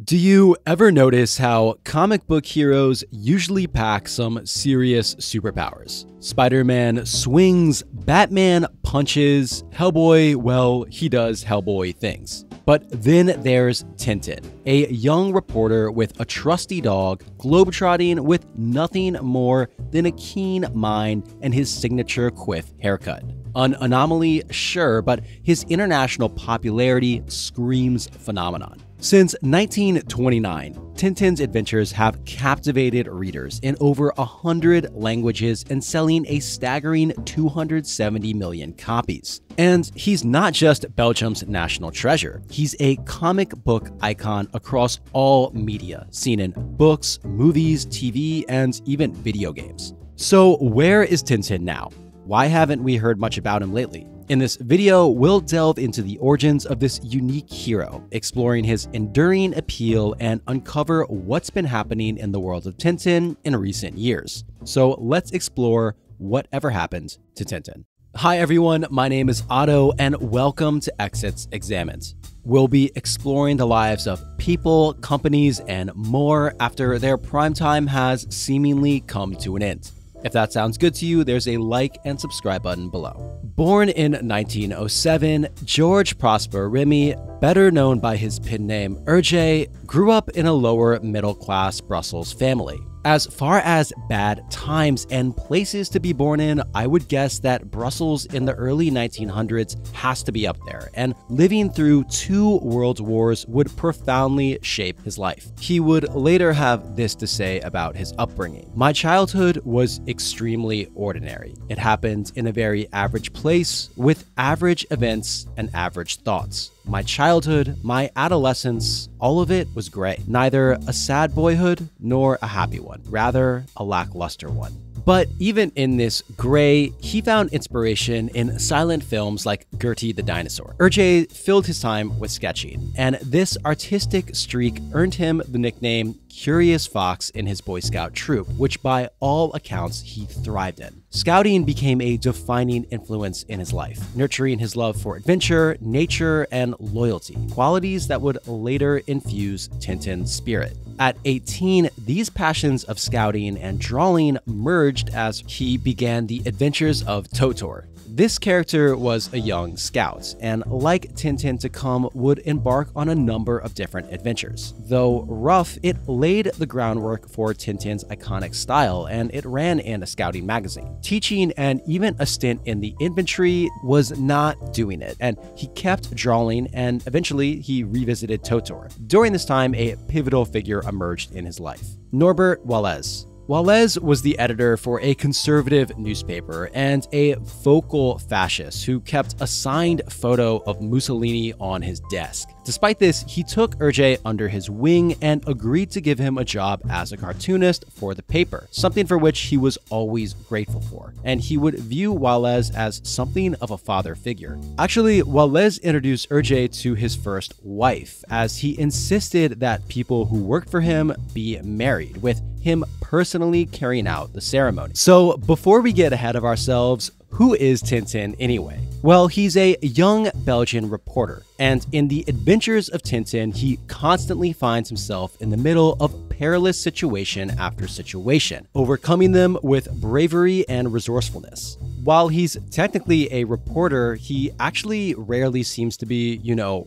Do you ever notice how comic book heroes usually pack some serious superpowers? Spider-Man swings, Batman punches, Hellboy, well, he does Hellboy things. But then there's Tintin, a young reporter with a trusty dog, globetrotting with nothing more than a keen mind and his signature quiff haircut. An anomaly, sure, but his international popularity screams phenomenon. Since 1929, Tintin's adventures have captivated readers in over 100 languages and selling a staggering 270 million copies. And he's not just Belgium's national treasure. He's a comic book icon across all media, seen in books, movies, TV, and even video games. So where is Tintin now? Why haven't we heard much about him lately? In this video, we'll delve into the origins of this unique hero, exploring his enduring appeal and uncover what's been happening in the world of Tintin in recent years. So let's explore whatever happened to Tintin. Hi everyone, my name is Otto and welcome to Exits Examined. We'll be exploring the lives of people, companies, and more after their prime time has seemingly come to an end. If that sounds good to you, there's a like and subscribe button below. Born in 1907, George Prosper Remy, better known by his pen name Hergé, grew up in a lower middle-class Brussels family. As far as bad times and places to be born in, I would guess that Brussels in the early 1900s has to be up there, and living through 2 world wars would profoundly shape his life. He would later have this to say about his upbringing. My childhood was extremely ordinary. It happened in a very average place with average events and average thoughts. My childhood, my adolescence, all of it was gray. Neither a sad boyhood nor a happy one, rather a lackluster one. But even in this gray, he found inspiration in silent films like Gertie the Dinosaur. Hergé filled his time with sketching, and this artistic streak earned him the nickname Curious Fox in his Boy Scout troop, which by all accounts he thrived in. Scouting became a defining influence in his life, nurturing his love for adventure, nature, and loyalty, qualities that would later infuse Tintin's spirit. At 18, these passions of scouting and drawing merged as he began the adventures of Totor. This character was a young scout, and like Tintin to come, would embark on a number of different adventures. Though rough, it laid the groundwork for Tintin's iconic style, and it ran in a scouting magazine. Teaching and even a stint in the infantry was not doing it, and he kept drawing, and eventually he revisited Totor. During this time, a pivotal figure emerged in his life: Norbert Wallace. Wallace was the editor for a conservative newspaper and a vocal fascist who kept a signed photo of Mussolini on his desk. Despite this, he took Hergé under his wing and agreed to give him a job as a cartoonist for the paper, something for which he was always grateful for, and he would view Wallace as something of a father figure. Actually, Wallace introduced Hergé to his first wife, as he insisted that people who worked for him be married, with him personally carrying out the ceremony. So before we get ahead of ourselves, who is Tintin anyway? Well, he's a young Belgian reporter, and in the adventures of Tintin, he constantly finds himself in the middle of perilous situation after situation, overcoming them with bravery and resourcefulness. While he's technically a reporter, he actually rarely seems to be,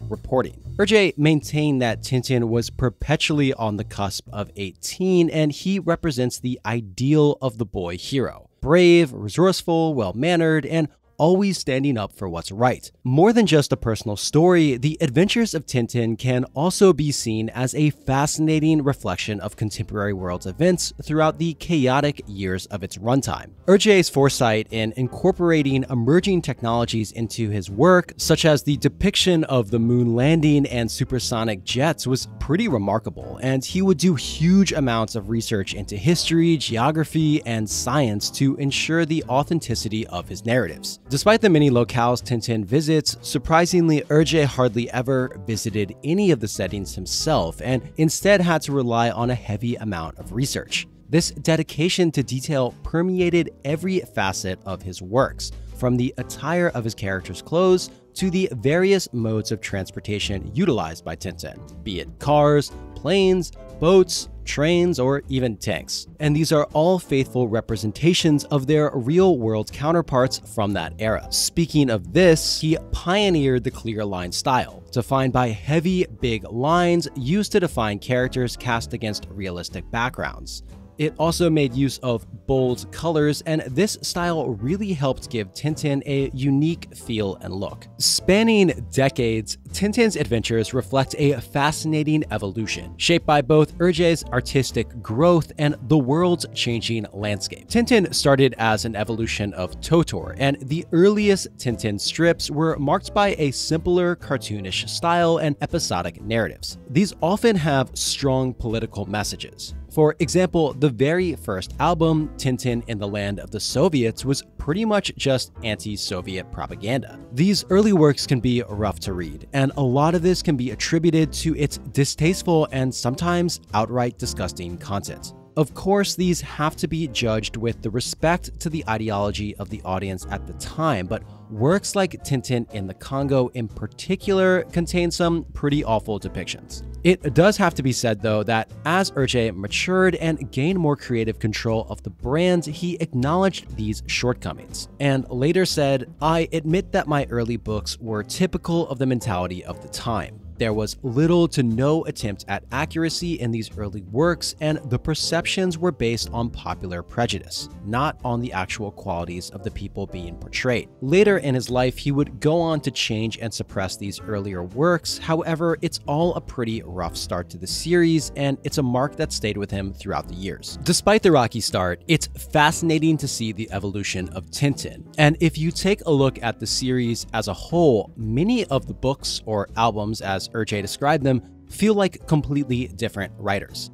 reporting. Hergé maintained that Tintin was perpetually on the cusp of 18, and he represents the ideal of the boy hero. Brave, resourceful, well-mannered, and always standing up for what's right. More than just a personal story, the adventures of Tintin can also be seen as a fascinating reflection of contemporary world events throughout the chaotic years of its runtime. Hergé's foresight in incorporating emerging technologies into his work, such as the depiction of the moon landing and supersonic jets, was pretty remarkable, and he would do huge amounts of research into history, geography, and science to ensure the authenticity of his narratives. Despite the many locales Tintin visits, surprisingly, Hergé hardly ever visited any of the settings himself, and instead had to rely on a heavy amount of research. This dedication to detail permeated every facet of his works, from the attire of his characters' clothes to the various modes of transportation utilized by Tintin, be it cars, planes, boats, trains, or even tanks. And these are all faithful representations of their real-world counterparts from that era. Speaking of this, he pioneered the clear line style, defined by heavy, big lines used to define characters cast against realistic backgrounds. It also made use of bold colors, and this style really helped give Tintin a unique feel and look. Spanning decades, Tintin's adventures reflect a fascinating evolution, shaped by both Hergé's artistic growth and the world's changing landscape. Tintin started as an evolution of Totor, and the earliest Tintin strips were marked by a simpler, cartoonish style and episodic narratives. These often have strong political messages. For example, the very first album, Tintin in the Land of the Soviets, was pretty much just anti-Soviet propaganda. These early works can be rough to read, and a lot of this can be attributed to its distasteful and sometimes outright disgusting content. Of course, these have to be judged with the respect to the ideology of the audience at the time, but works like Tintin in the Congo in particular contain some pretty awful depictions. It does have to be said, though, that as Hergé matured and gained more creative control of the brand, he acknowledged these shortcomings, and later said, "I admit that my early books were typical of the mentality of the time. There was little to no attempt at accuracy in these early works, and the perceptions were based on popular prejudice, not on the actual qualities of the people being portrayed." Later in his life, he would go on to change and suppress these earlier works. However, it's all a pretty rough start to the series, and it's a mark that stayed with him throughout the years. Despite the rocky start, it's fascinating to see the evolution of Tintin. And if you take a look at the series as a whole, many of the books or albums, as Hergé described them, feel like completely different writers.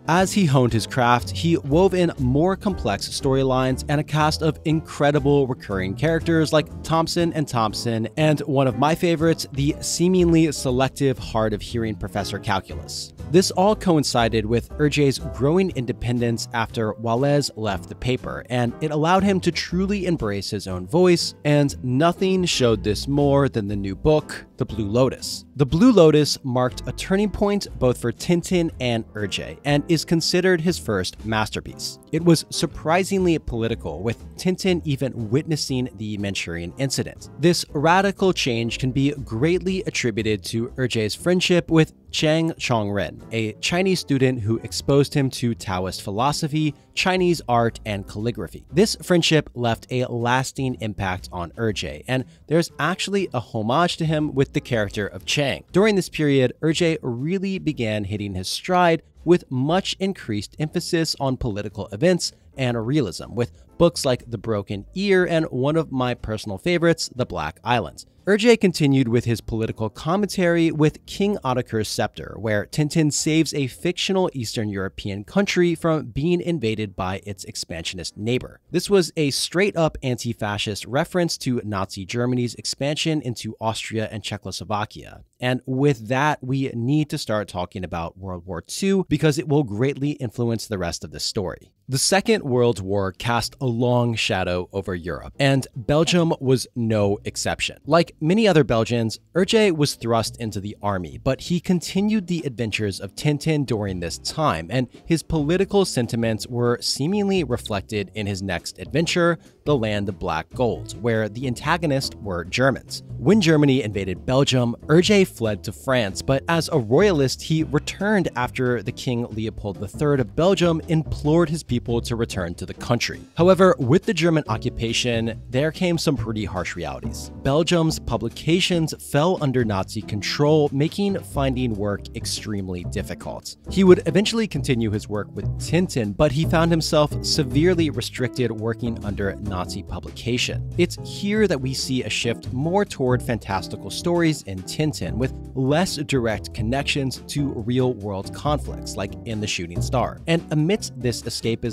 As he honed his craft, he wove in more complex storylines and a cast of incredible recurring characters like Thompson and Thompson, and one of my favorites, the seemingly selective, hard-of-hearing Professor Calculus. This all coincided with Hergé's growing independence after Wallace left the paper, and it allowed him to truly embrace his own voice, and nothing showed this more than the new book, The Blue Lotus. The Blue Lotus marked a turning point both for Tintin and Hergé, and is considered his first masterpiece. It was surprisingly political, with Tintin even witnessing the Manchurian incident. This radical change can be greatly attributed to Hergé's friendship with Chang Chongren, a Chinese student who exposed him to Taoist philosophy, Chinese art, and calligraphy. This friendship left a lasting impact on Hergé, and there's actually a homage to him with the character of Chang. During this period, Hergé really began hitting his stride with much increased emphasis on political events and realism, with books like The Broken Ear and one of my personal favorites, The Black Islands. Hergé continued with his political commentary with King Otakar's Scepter, where Tintin saves a fictional Eastern European country from being invaded by its expansionist neighbor. This was a straight-up anti-fascist reference to Nazi Germany's expansion into Austria and Czechoslovakia. And with that, we need to start talking about World War II because it will greatly influence the rest of the story. The Second World War cast a long shadow over Europe, and Belgium was no exception. Like many other Belgians, Hergé was thrust into the army, but he continued the adventures of Tintin during this time, and his political sentiments were seemingly reflected in his next adventure, The Land of Black Gold, where the antagonists were Germans. When Germany invaded Belgium, Hergé fled to France, but as a royalist, he returned after the King Leopold III of Belgium implored his people to return to the country. However, with the German occupation, there came some pretty harsh realities. Belgium's publications fell under Nazi control, making finding work extremely difficult. He would eventually continue his work with Tintin, but he found himself severely restricted working under Nazi publication. It's here that we see a shift more toward fantastical stories in Tintin, with less direct connections to real-world conflicts, like in The Shooting Star. And amidst this escapism,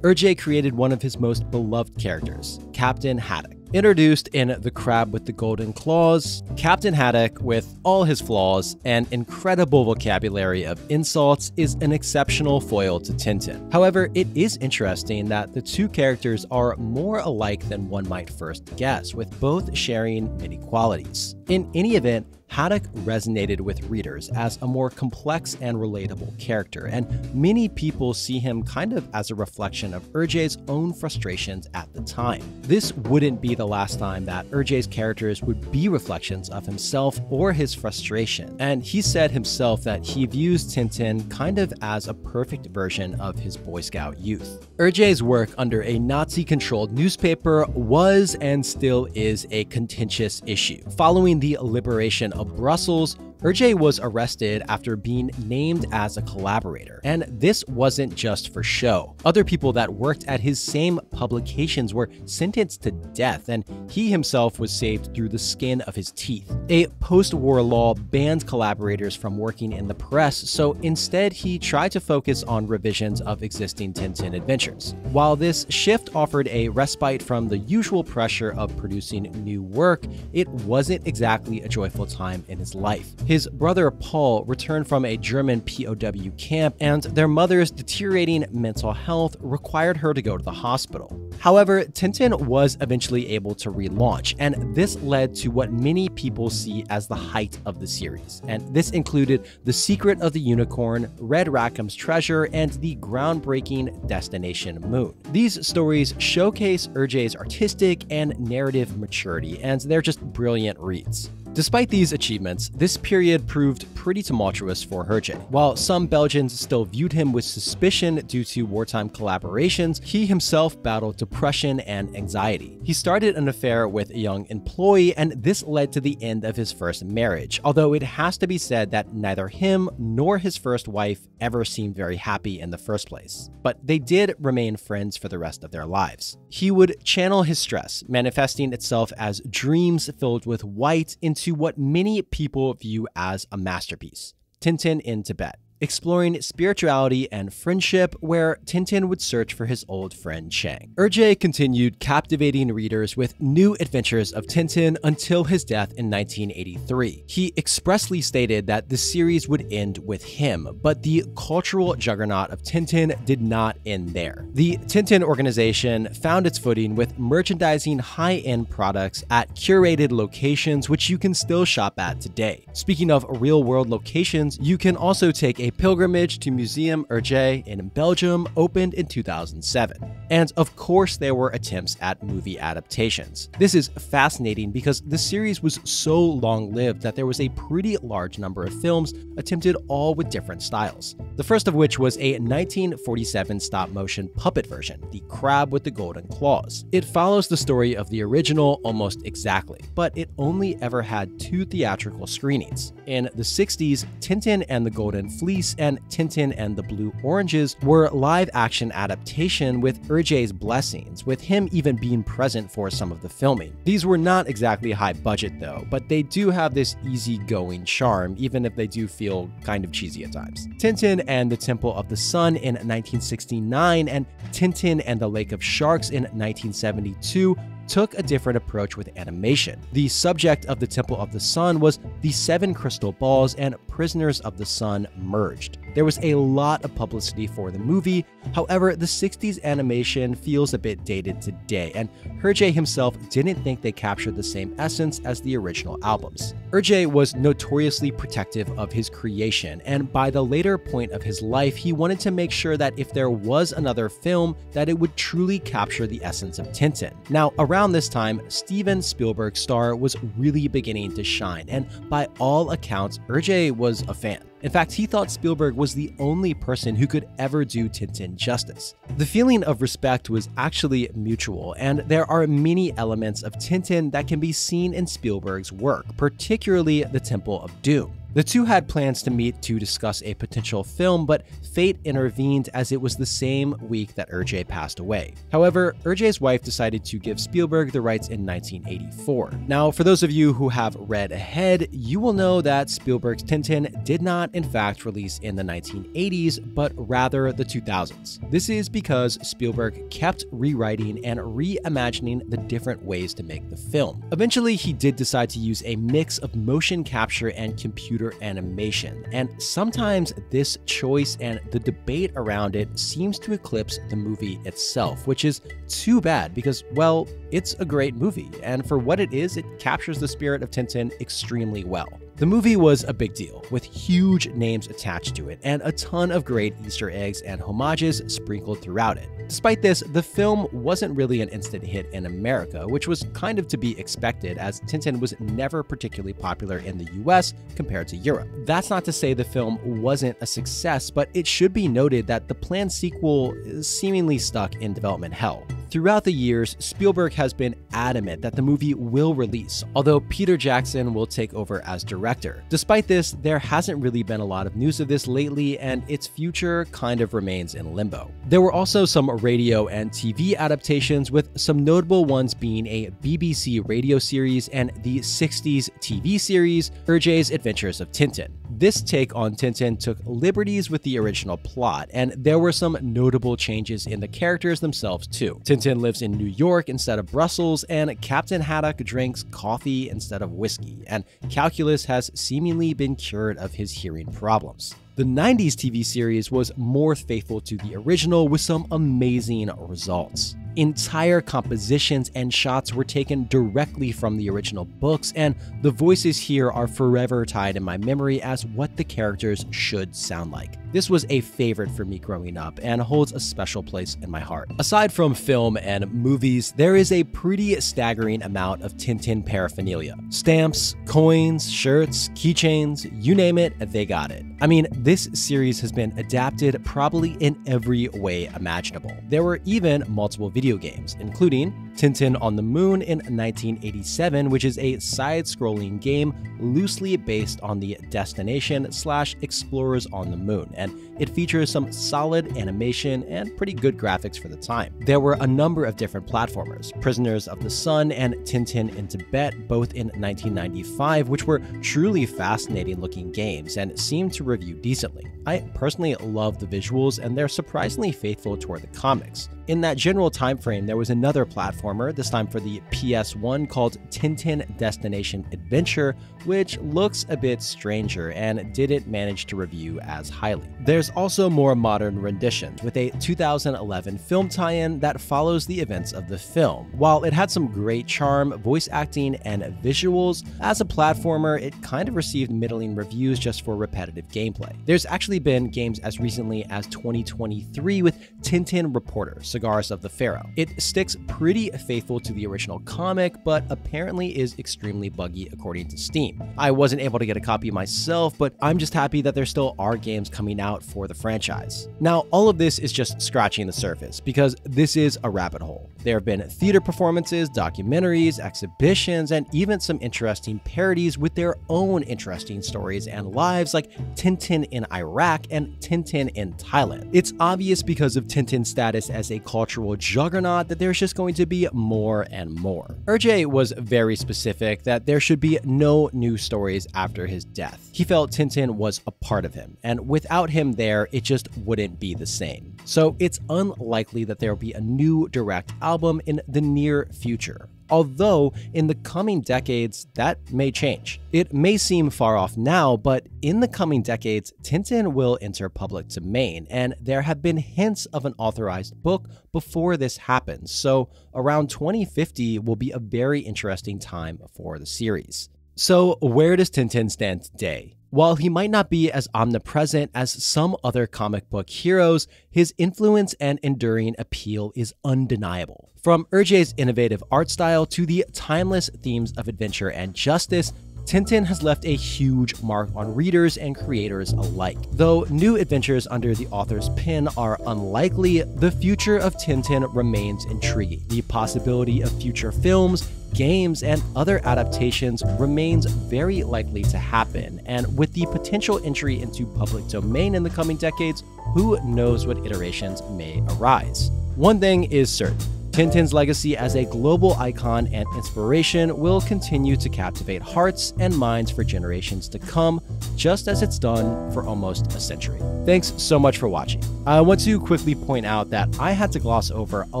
Hergé created one of his most beloved characters, Captain Haddock. Introduced in The Crab with the Golden Claws, Captain Haddock, with all his flaws and incredible vocabulary of insults, is an exceptional foil to Tintin. However, it is interesting that the two characters are more alike than one might first guess, with both sharing many qualities. In any event, Haddock resonated with readers as a more complex and relatable character, and many people see him kind of as a reflection of Urge's own frustrations at the time. This wouldn't be the last time that Urge's characters would be reflections of himself or his frustration, and he said himself that he views Tintin kind of as a perfect version of his Boy Scout youth. Urge's work under a Nazi-controlled newspaper was and still is a contentious issue. Following the liberation of Brussels, Urge was arrested after being named as a collaborator, and this wasn't just for show. Other people that worked at his same publications were sentenced to death, and he himself was saved through the skin of his teeth. A post-war law banned collaborators from working in the press, so instead he tried to focus on revisions of existing Tintin adventures. While this shift offered a respite from the usual pressure of producing new work, it wasn't exactly a joyful time in his life. His brother Paul returned from a German POW camp, and their mother's deteriorating mental health required her to go to the hospital. However, Tintin was eventually able to relaunch, and this led to what many people see as the height of the series. And this included The Secret of the Unicorn, Red Rackham's Treasure, and the groundbreaking Destination Moon. These stories showcase Urge's artistic and narrative maturity, and they're just brilliant reads. Despite these achievements, this period proved pretty tumultuous for Hergé. While some Belgians still viewed him with suspicion due to wartime collaborations, he himself battled depression and anxiety. He started an affair with a young employee, and this led to the end of his first marriage, although it has to be said that neither him nor his first wife ever seemed very happy in the first place. But they did remain friends for the rest of their lives. He would channel his stress, manifesting itself as dreams filled with white into what many people view as a masterpiece, Tintin in Tibet, exploring spirituality and friendship, where Tintin would search for his old friend Chang. Hergé continued captivating readers with new adventures of Tintin until his death in 1983. He expressly stated that the series would end with him, but the cultural juggernaut of Tintin did not end there. The Tintin organization found its footing with merchandising high-end products at curated locations, which you can still shop at today. Speaking of real-world locations, you can also take a pilgrimage to Museum Hergé in Belgium, opened in 2007. And of course, there were attempts at movie adaptations. This is fascinating because the series was so long-lived that there was a pretty large number of films attempted, all with different styles. The first of which was a 1947 stop-motion puppet version, The Crab with the Golden Claws. It follows the story of the original almost exactly, but it only ever had 2 theatrical screenings. In the 60s, Tintin and the Golden Fleece and Tintin and the Blue Oranges were live-action adaptation with Hergé's blessings, with him even being present for some of the filming. These were not exactly high budget though, but they do have this easygoing charm, even if they do feel kind of cheesy at times. Tintin and the Temple of the Sun in 1969 and Tintin and the Lake of Sharks in 1972 took a different approach with animation. The subject of the Temple of the Sun was the 7 crystal balls, and Prisoners of the Sun merged. There was a lot of publicity for the movie. However, the 60s animation feels a bit dated today, and Hergé himself didn't think they captured the same essence as the original albums. Hergé was notoriously protective of his creation, and by the later point of his life, he wanted to make sure that if there was another film, that it would truly capture the essence of Tintin. Now, around this time, Steven Spielberg's star was really beginning to shine, and by all accounts, Hergé was a fan. In fact, he thought Spielberg was the only person who could ever do Tintin justice. The feeling of respect was actually mutual, and there are many elements of Tintin that can be seen in Spielberg's work, particularly the Temple of Doom. The two had plans to meet to discuss a potential film, but fate intervened as it was the same week that Hergé passed away. However, Hergé's wife decided to give Spielberg the rights in 1984. Now, for those of you who have read ahead, you will know that Spielberg's Tintin did not in fact release in the 1980s, but rather the 2000s. This is because Spielberg kept rewriting and reimagining the different ways to make the film. Eventually, he did decide to use a mix of motion capture and computer animation, and sometimes this choice and the debate around it seems to eclipse the movie itself, which is too bad because, well, It's a great movie, and for what it is, it captures the spirit of Tintin extremely well. The movie was a big deal, with huge names attached to it and a ton of great Easter eggs and homages sprinkled throughout it. Despite this, the film wasn't really an instant hit in America, which was kind of to be expected as Tintin was never particularly popular in the US compared to Europe. That's not to say the film wasn't a success, but it should be noted that the planned sequel is seemingly stuck in development hell. Throughout the years, Spielberg has been adamant that the movie will release, although Peter Jackson will take over as director. Despite this, there hasn't really been a lot of news of this lately, and its future kind of remains in limbo. There were also some radio and TV adaptations, with some notable ones being a BBC radio series and the 60s TV series, Hergé's Adventures of Tintin. This take on Tintin took liberties with the original plot, and there were some notable changes in the characters themselves too. Tintin lives in New York instead of Brussels, and Captain Haddock drinks coffee instead of whiskey, and Calculus has seemingly been cured of his hearing problems. The 90s TV series was more faithful to the original with some amazing results. Entire compositions and shots were taken directly from the original books, and the voices here are forever tied in my memory as what the characters should sound like. This was a favorite for me growing up and holds a special place in my heart. Aside from film and movies, there is a pretty staggering amount of Tintin paraphernalia. Stamps, coins, shirts, keychains, you name it, they got it. I mean, this series has been adapted probably in every way imaginable. There were even multiple video games, including Tintin on the Moon in 1987, which is a side-scrolling game loosely based on the Destination/Explorers on the Moon, and it features some solid animation and pretty good graphics for the time. There were a number of different platformers, Prisoners of the Sun and Tintin in Tibet, both in 1995, which were truly fascinating looking games and seemed to review decently. I personally love the visuals, and they're surprisingly faithful toward the comics. In that general time frame, there was another platformer, this time for the PS1, called Tintin Destination Adventure, which looks a bit stranger and didn't manage to review as highly. There's also more modern renditions, with a 2011 film tie-in that follows the events of the film. While it had some great charm, voice acting, and visuals, as a platformer, it kind of received middling reviews just for repetitive gameplay. There's actually been games as recently as 2023 with Tintin Reporter, Cigars of the Pharaoh. It sticks pretty faithful to the original comic, but apparently is extremely buggy according to Steam. I wasn't able to get a copy myself, but I'm just happy that there still are games coming out for the franchise. Now, all of this is just scratching the surface, because this is a rabbit hole. There have been theater performances, documentaries, exhibitions, and even some interesting parodies with their own interesting stories and lives, like Tintin in Iraq and Tintin in Thailand. It's obvious because of Tintin's status as a cultural juggernaut that there's just going to be more and more. Hergé was very specific that there should be no new stories after his death. He felt Tintin was a part of him, and without him there, it just wouldn't be the same. So it's unlikely that there will be a new direct album in the near future. Although, in the coming decades, that may change. It may seem far off now, but in the coming decades, Tintin will enter public domain, and there have been hints of an authorized book before this happens, so around 2050 will be a very interesting time for the series. So, where does Tintin stand today? While he might not be as omnipresent as some other comic book heroes, his influence and enduring appeal is undeniable. From Hergé's innovative art style to the timeless themes of adventure and justice, Tintin has left a huge mark on readers and creators alike. Though new adventures under the author's pen are unlikely, the future of Tintin remains intriguing. The possibility of future films, games, and other adaptations remains very likely to happen, and with the potential entry into public domain in the coming decades, who knows what iterations may arise. One thing is certain. Tintin's legacy as a global icon and inspiration will continue to captivate hearts and minds for generations to come, just as it's done for almost a century. Thanks so much for watching. I want to quickly point out that I had to gloss over a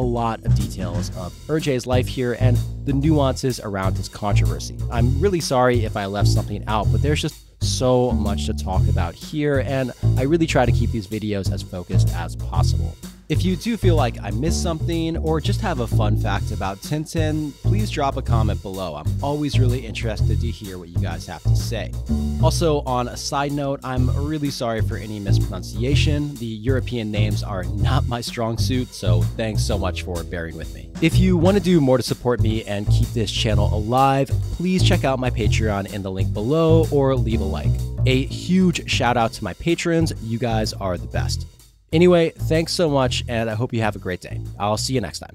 lot of details of Hergé's life here and the nuances around his controversy. I'm really sorry if I left something out, but there's just so much to talk about here, and I really try to keep these videos as focused as possible. If you do feel like I missed something or just have a fun fact about Tintin, please drop a comment below. I'm always really interested to hear what you guys have to say. Also, on a side note, I'm really sorry for any mispronunciation. The European names are not my strong suit, so thanks so much for bearing with me. If you want to do more to support me and keep this channel alive, please check out my Patreon in the link below or leave a like. A huge shout out to my patrons. You guys are the best. Anyway, thanks so much, and I hope you have a great day. I'll see you next time.